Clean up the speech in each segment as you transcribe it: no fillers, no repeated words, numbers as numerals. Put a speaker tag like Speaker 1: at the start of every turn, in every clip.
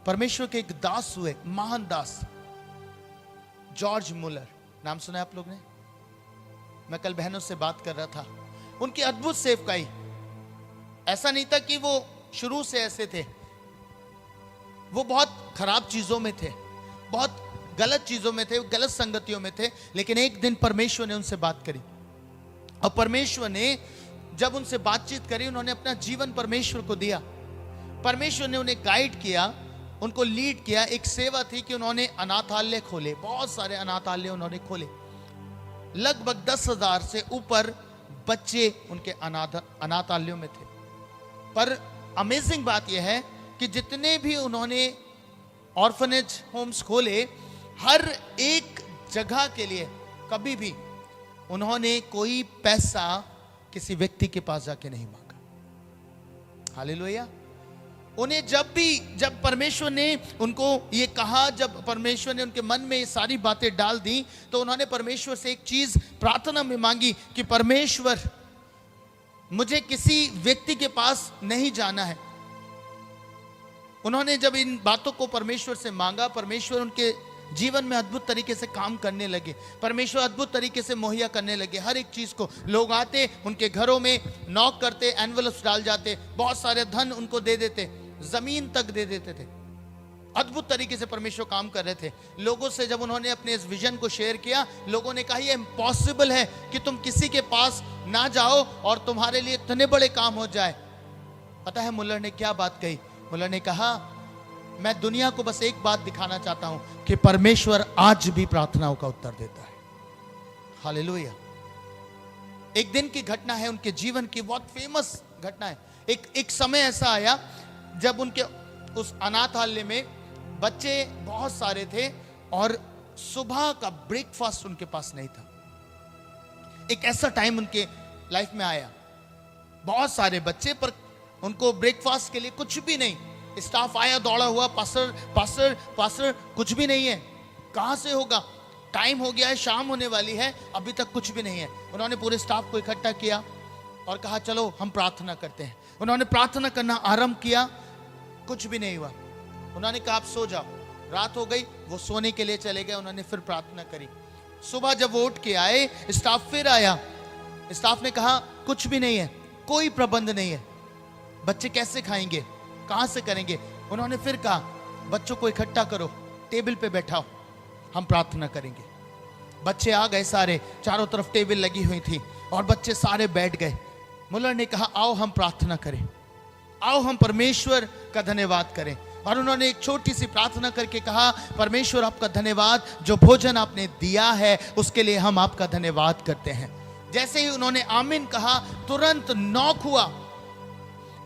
Speaker 1: परमेश्वर के एक दास हुए, महान दास, जॉर्ज मुलर। नाम सुना है आप लोग ने? मैं कल बहनों से बात कर रहा था। उनकी अद्भुत सेवकाई। ऐसा नहीं था कि वो शुरू से ऐसे थे, वो बहुत खराब चीजों में थे, बहुत गलत चीजों में थे, गलत संगतियों में थे। लेकिन एक दिन परमेश्वर ने उनसे बात करी, और परमेश्वर ने जब उनसे बातचीत करी, उन्होंने अपना जीवन परमेश्वर को दिया। परमेश्वर ने उन्हें गाइड किया, उनको लीड किया। एक सेवा थी कि उन्होंने अनाथालय खोले, बहुत सारे अनाथालय उन्होंने खोले। लगभग 10,000 से ऊपर बच्चे उनके अनाथालयों में थे। पर अमेजिंग बात यह है कि जितने भी उन्होंने ऑर्फनेज होम्स खोले, हर एक जगह के लिए कभी भी उन्होंने कोई पैसा किसी व्यक्ति के पास जाके नहीं मांगा। हालेलुया। उन्हें जब परमेश्वर ने उनको ये कहा, जब परमेश्वर ने उनके मन में ये सारी बातें डाल दी, तो उन्होंने परमेश्वर से एक चीज प्रार्थना में मांगी कि परमेश्वर, मुझे किसी व्यक्ति के पास नहीं जाना है। उन्होंने जब इन बातों को परमेश्वर से मांगा, परमेश्वर उनके जीवन में अद्भुत तरीके से काम करने लगे। परमेश्वर अद्भुत तरीके से मुहैया करने लगे हर एक चीज को। लोग आते, उनके घरों में नॉक करते, एनवेलप्स डाल जाते, बहुत सारे धन उनको दे देते, जमीन तक दे देते थे। अद्भुत तरीके से परमेश्वर काम कर रहे थे। लोगों से जब उन्होंने अपने इस विजन को शेयर किया, लोगों ने कहा ये इम्पॉसिबल है कि तुम किसी के पास ना जाओ और तुम्हारे लिए इतने बड़े काम हो जाए। पता है मुलर ने क्या बात कही? मुलर ने कहा, मैं दुनिया को बस एक बात दिखाना चाहता हूं कि परमेश्वर आज भी प्रार्थनाओं का उत्तर देता है। हालेलुया। एक दिन की घटना है, उनके जीवन की बहुत फेमस घटना है। एक समय ऐसा आया जब उनके उस अनाथालय में बच्चे बहुत सारे थे और सुबह का ब्रेकफास्ट उनके पास नहीं था। एक ऐसा टाइम उनके लाइफ में आया, बहुत सारे बच्चे, पर उनको ब्रेकफास्ट के लिए कुछ भी नहीं। स्टाफ आया दौड़ा हुआ, पास्टर पास्टर पास्टर, कुछ भी नहीं है। कहां से होगा? टाइम हो गया है, शाम होने वाली है, अभी तक कुछ भी नहीं है। उन्होंने पूरे स्टाफ को इकट्ठा किया और कहा चलो हम प्रार्थना करते हैं। उन्होंने प्रार्थना करना आरंभ किया, कुछ भी नहीं हुआ। उन्होंने कहा आप सो जाओ। रात हो गई, वो सोने के लिए चले गए। उन्होंने फिर प्रार्थना करी। सुबह जब वो उठ के आए, स्टाफ फिर आया। स्टाफ ने कहा कुछ भी नहीं है, कोई प्रबंध नहीं है, बच्चे कैसे खाएंगे, कहां से करेंगे? उन्होंने फिर कहा बच्चों को इकट्ठा करो, टेबल पे बैठाओ, हम प्रार्थना करेंगे। बच्चे आ गए सारे, चारों तरफ टेबल लगी हुई थी और बच्चे सारे बैठ गए। मुलर ने कहा आओ हम प्रार्थना करें, आओ हम परमेश्वर का धन्यवाद करें। और उन्होंने एक छोटी सी प्रार्थना करके कहा, परमेश्वर आपका धन्यवाद, जो भोजन आपने दिया है उसके लिए हम आपका धन्यवाद करते हैं। जैसे ही उन्होंने आमीन कहा, तुरंत नॉक हुआ।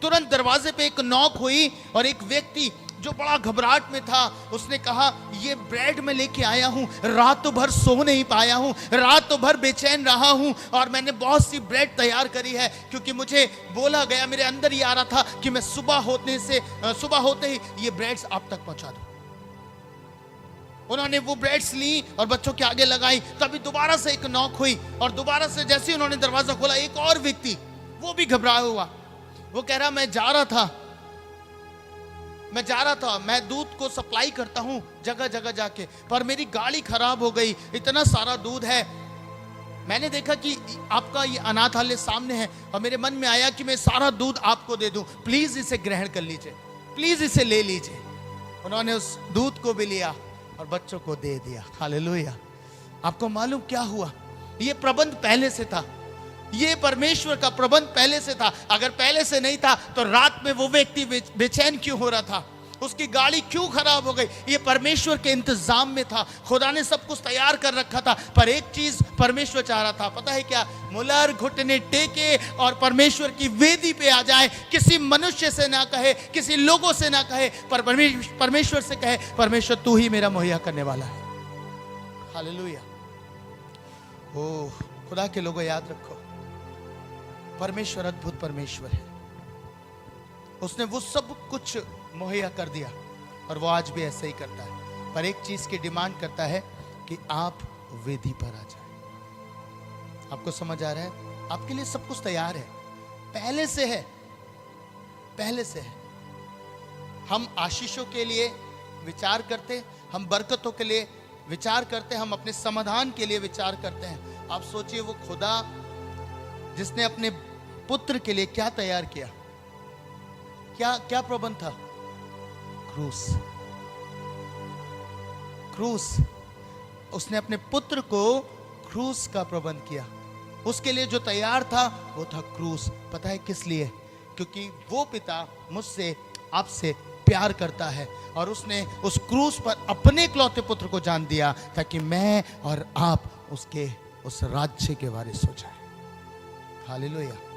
Speaker 1: तुरंत दरवाजे पे एक नॉक हुई और एक व्यक्ति जो बड़ा घबराहट में था, उसने कहा ये ब्रेड मैं लेके आया हूं, रात भर सो नहीं पाया हूं, रात भर बेचैन रहा हूं और मैंने बहुत सी ब्रेड तैयार करी है, क्योंकि मुझे बोला गया, मेरे अंदर ये आ रहा था कि मैं सुबह होते ही ये ब्रेड्स आप तक पहुंचा दूं। उन्होंने वो ब्रेड्स ली और बच्चों के आगे लगाई। तभी दोबारा से एक नॉक हुई और दोबारा से जैसे ही उन्होंने दरवाजा खोला, एक और व्यक्ति, वो भी घबराया हुआ, वो कह रहा मैं जा रहा था, मैं दूध को सप्लाई करता हूं जगह जगह जाके, पर मेरी गाड़ी खराब हो गई, इतना सारा दूध है, मैंने देखा कि आपका ये अनाथालय सामने है और मेरे मन में आया कि मैं सारा दूध आपको दे दूं, प्लीज इसे ग्रहण कर लीजिए, प्लीज इसे ले लीजिए। उन्होंने उस दूध को भी लिया और बच्चों को दे दिया। हालेलुया। आपको मालूम क्या हुआ? ये प्रबंध पहले से था, ये परमेश्वर का प्रबंध पहले से था। अगर पहले से नहीं था तो रात में वो व्यक्ति बेचैन क्यों हो रहा था, उसकी गाड़ी क्यों खराब हो गई? ये परमेश्वर के इंतजाम में था। खुदा ने सब कुछ तैयार कर रखा था, पर एक चीज परमेश्वर चाह रहा था, पता है क्या? मुलर घुटने टेके और परमेश्वर की वेदी पे आ जाए, किसी मनुष्य से ना कहे, किसी लोगों से ना कहे, पर परमेश्वर से कहे, परमेश्वर तू ही मेरा मुहैया करने वाला है। हालेलुया। ओ खुदा के लोगों, याद रखो, परमेश्वर अद्भुत परमेश्वर है। उसने वो सब कुछ मुहैया कर दिया और वो आज भी ऐसा ही करता है, पर एक चीज की डिमांड करता है कि आप वेदी पर आ जाए। आपको समझ आ रहा है? आपके लिए सब कुछ तैयार है, पहले से है। हम आशीषों के लिए विचार करते, हम बरकतों के लिए विचार करते, हम अपने समाधान के लिए विचार करते हैं। आप सोचिए वो खुदा जिसने अपने पुत्र के लिए क्या तैयार किया, क्या क्या प्रबंध था? क्रूस। क्रूस। उसने अपने पुत्र को क्रूस का प्रबंध किया। उसके लिए जो तैयार था वो था क्रूस। पता है किस लिए? क्योंकि वो पिता मुझसे आपसे प्यार करता है और उसने उस क्रूस पर अपने इकलौते पुत्र को जान दिया ताकि मैं और आप उसके उस राज्य के बारे में सोचें। हालेलुया।